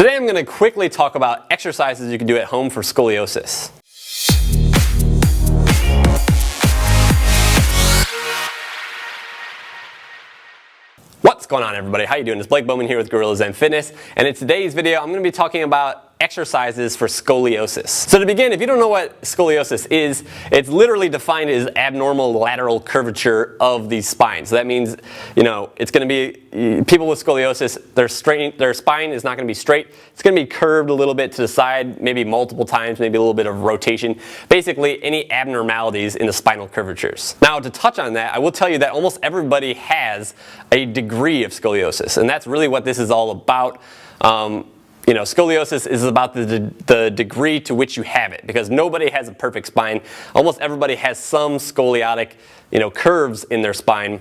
Today I'm going to quickly talk about exercises you can do at home for scoliosis. What's going on, everybody? How you doing? It's Blake Bowman here with GuerrillaZen Fitness, and in today's video I'm going to be talking about exercises for scoliosis. So to begin, if you don't know what scoliosis is, it's literally defined as abnormal lateral curvature of the spine. So that means, it's going to be people with scoliosis, their spine is not going to be straight. It's going to be curved a little bit to the side, maybe multiple times, maybe a little bit of rotation. Basically, any abnormalities in the spinal curvatures. Now, to touch on that, I will tell you that almost everybody has a degree of scoliosis, and that's really what this is all about. Scoliosis is about the degree to which you have it, because nobody has a perfect spine. Almost everybody has some scoliotic, curves in their spine.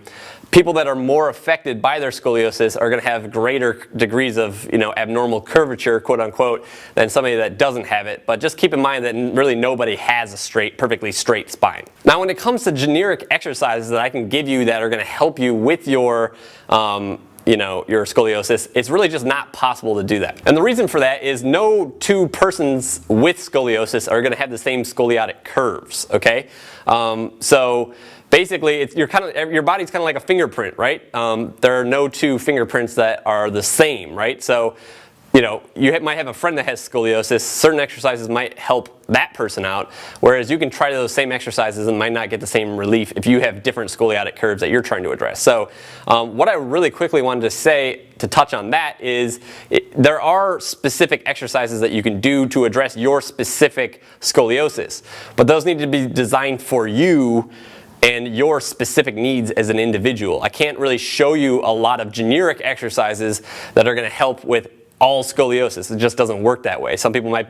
People that are more affected by their scoliosis are going to have greater degrees of, abnormal curvature, quote unquote, than somebody that doesn't have it. But just keep in mind that really nobody has a perfectly straight spine. Now, when it comes to generic exercises that I can give you that are going to help you with your your scoliosis, it's really just not possible to do that. And the reason for that is no two persons with scoliosis are going to have the same scoliotic curves, okay? So basically, your body's kind of like a fingerprint, right? There are no two fingerprints that are the same, right? So you might have a friend that has scoliosis. Certain exercises might help that person out, whereas you can try those same exercises and might not get the same relief if you have different scoliotic curves that you're trying to address. So what I really quickly wanted to say to touch on that is there are specific exercises that you can do to address your specific scoliosis, but those need to be designed for you and your specific needs as an individual. I can't really show you a lot of generic exercises that are going to help with all scoliosis. It just doesn't work that way. Some people might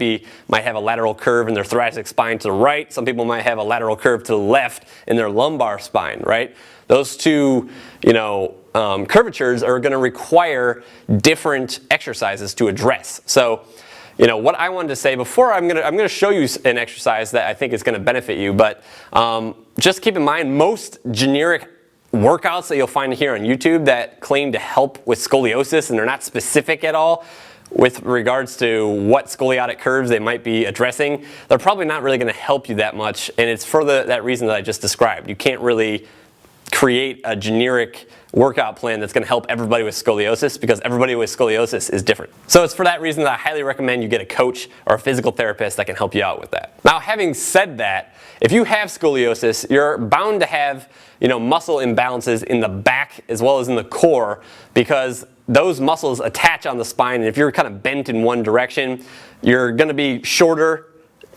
have a lateral curve in their thoracic spine to the right. Some people might have a lateral curve to the left in their lumbar spine, right? Those two, curvatures are going to require different exercises to address. So, what I wanted to say before, I'm going to show you an exercise that I think is going to benefit you, but just keep in mind most generic workouts that you'll find here on YouTube that claim to help with scoliosis, and they're not specific at all with regards to what scoliotic curves they might be addressing, they're probably not really going to help you that much, and it's for that reason that I just described. You can't really create a generic workout plan that's going to help everybody with scoliosis, because everybody with scoliosis is different. So it's for that reason that I highly recommend you get a coach or a physical therapist that can help you out with that. Now, having said that, if you have scoliosis, you're bound to have muscle imbalances in the back as well as in the core, because those muscles attach on the spine, and if you're kind of bent in one direction, you're going to be shorter.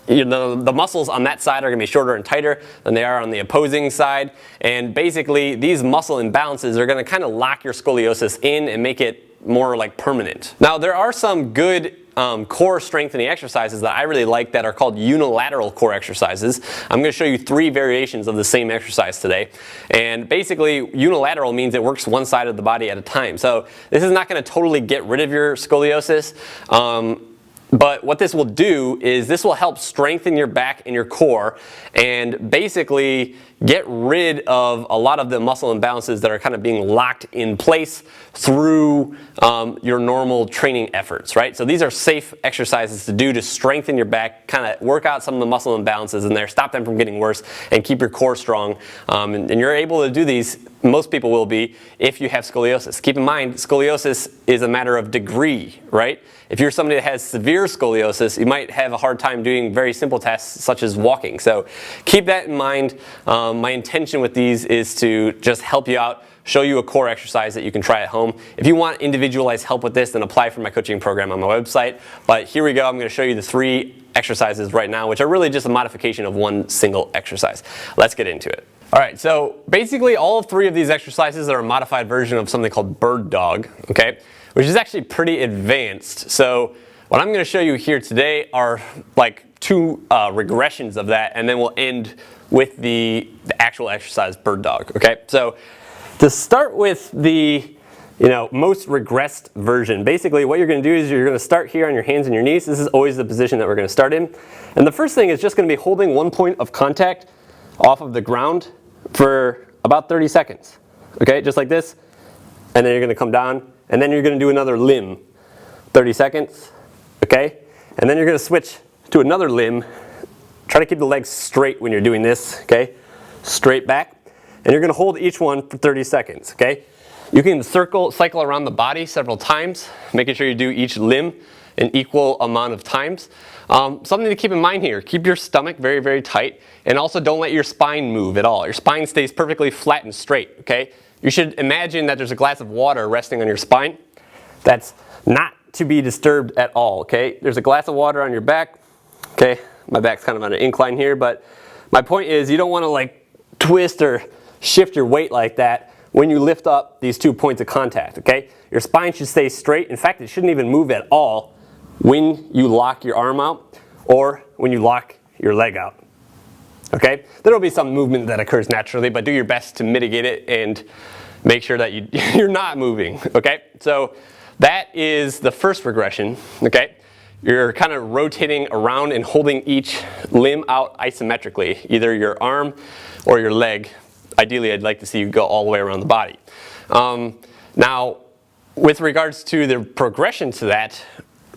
The muscles on that side are going to be shorter and tighter than they are on the opposing side, and basically these muscle imbalances are going to kind of lock your scoliosis in and make it more like permanent. Now, there are some good core strengthening exercises that I really like that are called unilateral core exercises. I'm going to show you 3 variations of the same exercise today, and basically unilateral means it works one side of the body at a time. So this is not going to totally get rid of your scoliosis. But what this will do is this will help strengthen your back and your core and basically get rid of a lot of the muscle imbalances that are kind of being locked in place through your normal training efforts, right? So these are safe exercises to do to strengthen your back, kind of work out some of the muscle imbalances in there, stop them from getting worse, and keep your core strong. And you're able to do these, most people will be, if you have scoliosis. Keep in mind, scoliosis is a matter of degree, right? If you're somebody that has severe scoliosis, you might have a hard time doing very simple tasks such as walking. So keep that in mind. My intention with these is to just help you out, show you a core exercise that you can try at home. If you want individualized help with this, then apply for my coaching program on my website. But here we go. I'm going to show you the 3 exercises right now, which are really just a modification of one single exercise. Let's get into it. All right, so basically all 3 of these exercises are a modified version of something called bird dog, okay, which is actually pretty advanced. So what I'm going to show you here today are like 2 regressions of that, and then we'll end with the actual exercise bird dog, okay? So to start with the most regressed version, basically what you're going to do is you're going to start here on your hands and your knees. This is always the position that we're going to start in. And the first thing is just going to be holding one point of contact off of the ground for about 30 seconds, okay? Just like this. And then you're going to come down, and then you're going to do another limb. 30 seconds, okay? And then you're going to switch to another limb. Try to keep the legs straight when you're doing this, okay? Straight back. And you're going to hold each one for 30 seconds, okay? You can cycle around the body several times, making sure you do each limb an equal amount of times. Something to keep in mind here, keep your stomach very, very tight, and also don't let your spine move at all. Your spine stays perfectly flat and straight, okay? You should imagine that there's a glass of water resting on your spine. That's not to be disturbed at all, okay? There's a glass of water on your back, okay? My back's kind of on an incline here, but my point is you don't want to like twist or shift your weight like that when you lift up these 2 points of contact, okay? Your spine should stay straight. In fact, it shouldn't even move at all when you lock your arm out or when you lock your leg out, okay? There will be some movement that occurs naturally, but do your best to mitigate it and make sure that you're not moving, okay? So that is the first regression, okay? You're kind of rotating around and holding each limb out isometrically, either your arm or your leg. Ideally, I'd like to see you go all the way around the body. Now, with regards to the progression to that,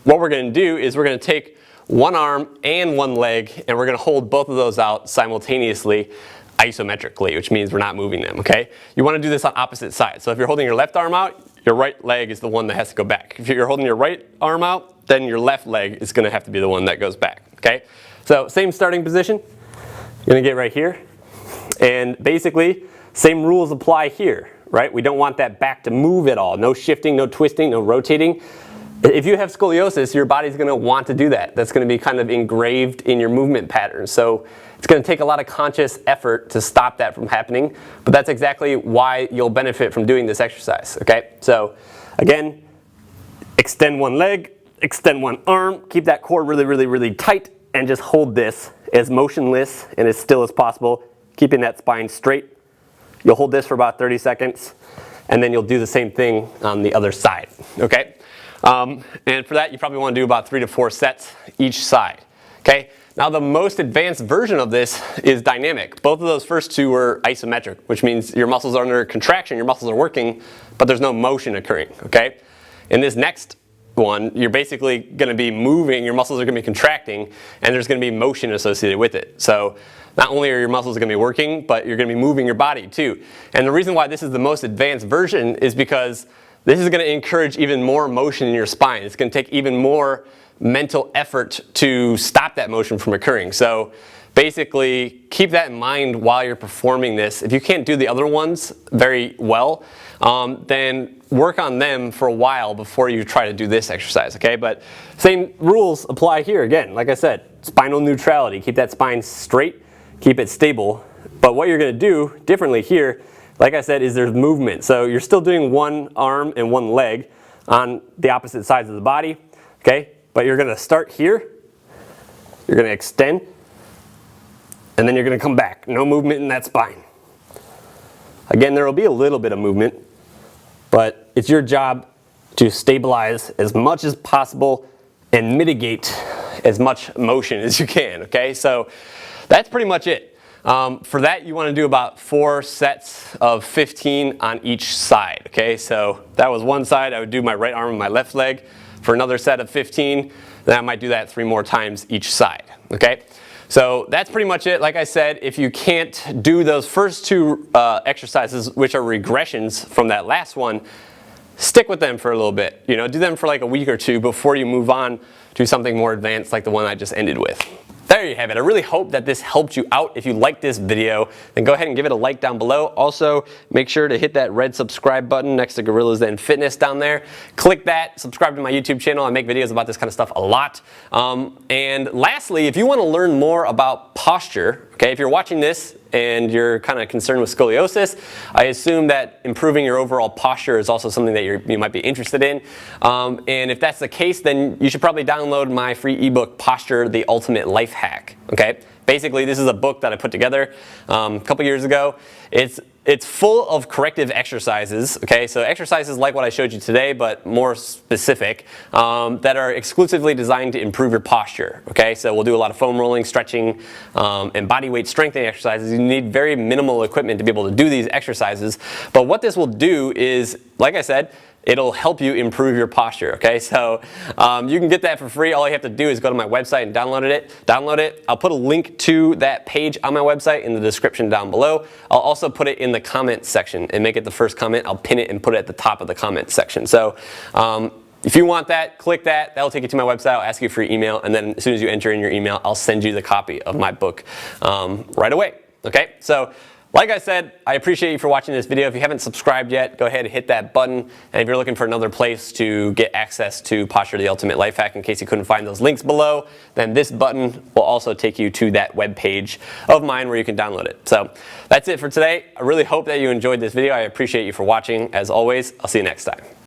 what we're going to do is we're going to take one arm and one leg, and we're going to hold both of those out simultaneously, isometrically, which means we're not moving them, okay? You want to do this on opposite sides. So if you're holding your left arm out, your right leg is the one that has to go back. If you're holding your right arm out, then your left leg is going to have to be the one that goes back, okay? So same starting position. You're going to get right here. And basically, same rules apply here, right? We don't want that back to move at all. No shifting, no twisting, no rotating. If you have scoliosis, your body's going to want to do that. That's going to be kind of engraved in your movement pattern. So it's going to take a lot of conscious effort to stop that from happening. But that's exactly why you'll benefit from doing this exercise, okay? So again, extend one leg, extend one arm, keep that core really, really, really tight, and just hold this as motionless and as still as possible, keeping that spine straight. You'll hold this for about 30 seconds, and then you'll do the same thing on the other side, okay? And for that, you probably want to do about 3 to 4 sets each side, okay? Now, the most advanced version of this is dynamic. Both of those first two were isometric, which means your muscles are under contraction, your muscles are working, but there's no motion occurring, okay? In this next one, you're basically going to be moving, your muscles are going to be contracting, and there's going to be motion associated with it. So not only are your muscles going to be working, but you're going to be moving your body too. And the reason why this is the most advanced version is because this is going to encourage even more motion in your spine. It's going to take even more mental effort to stop that motion from occurring. So basically, keep that in mind while you're performing this. If you can't do the other ones very well, then work on them for a while before you try to do this exercise, okay? But same rules apply here. Again, like I said, spinal neutrality. Keep that spine straight, keep it stable. But what you're going to do differently here, like I said, is there's movement. So you're still doing one arm and one leg on the opposite sides of the body, okay? But you're going to start here, you're going to extend, and then you're going to come back. No movement in that spine. Again, there will be a little bit of movement, but it's your job to stabilize as much as possible and mitigate as much motion as you can, okay? So that's pretty much it. For that, you want to do about 4 sets of 15 on each side, okay? So that was one side. I would do my right arm and my left leg for another set of 15. Then I might do that 3 more times each side, okay? So that's pretty much it. Like I said, if you can't do those first 2 exercises, which are regressions from that last one, stick with them for a little bit. You know, do them for like a week or 2 before you move on to something more advanced like the one I just ended with. There you have it. I really hope that this helped you out. If you liked this video, then go ahead and give it a like down below. Also, make sure to hit that red subscribe button next to GuerrillaZen Fitness down there. Click that, subscribe to my YouTube channel. I make videos about this kind of stuff a lot. And lastly, if you want to learn more about posture, okay, if you're watching this and you're kind of concerned with scoliosis, I assume that improving your overall posture is also something that you might be interested in. And if that's the case, then you should probably download my free ebook, Posture, the Ultimate Life Hack. Okay? Basically, this is a book that I put together a couple years ago. It's full of corrective exercises, okay? So exercises like what I showed you today, but more specific, that are exclusively designed to improve your posture, okay? So we'll do a lot of foam rolling, stretching, and body weight strengthening exercises. You need very minimal equipment to be able to do these exercises. But what this will do is, like I said, it'll help you improve your posture, okay? So you can get that for free. All you have to do is go to my website and download it. I'll put a link to that page on my website in the description down below. I'll also put it in the comments section and make it the first comment. I'll pin it and put it at the top of the comments section. So if you want that, click that. That'll take you to my website. I'll ask you for your email, and then as soon as you enter in your email, I'll send you the copy of my book right away, okay? So like I said, I appreciate you for watching this video. If you haven't subscribed yet, go ahead and hit that button. And if you're looking for another place to get access to Posture the Ultimate Life Hack, in case you couldn't find those links below, then this button will also take you to that web page of mine where you can download it. So that's it for today. I really hope that you enjoyed this video. I appreciate you for watching. As always, I'll see you next time.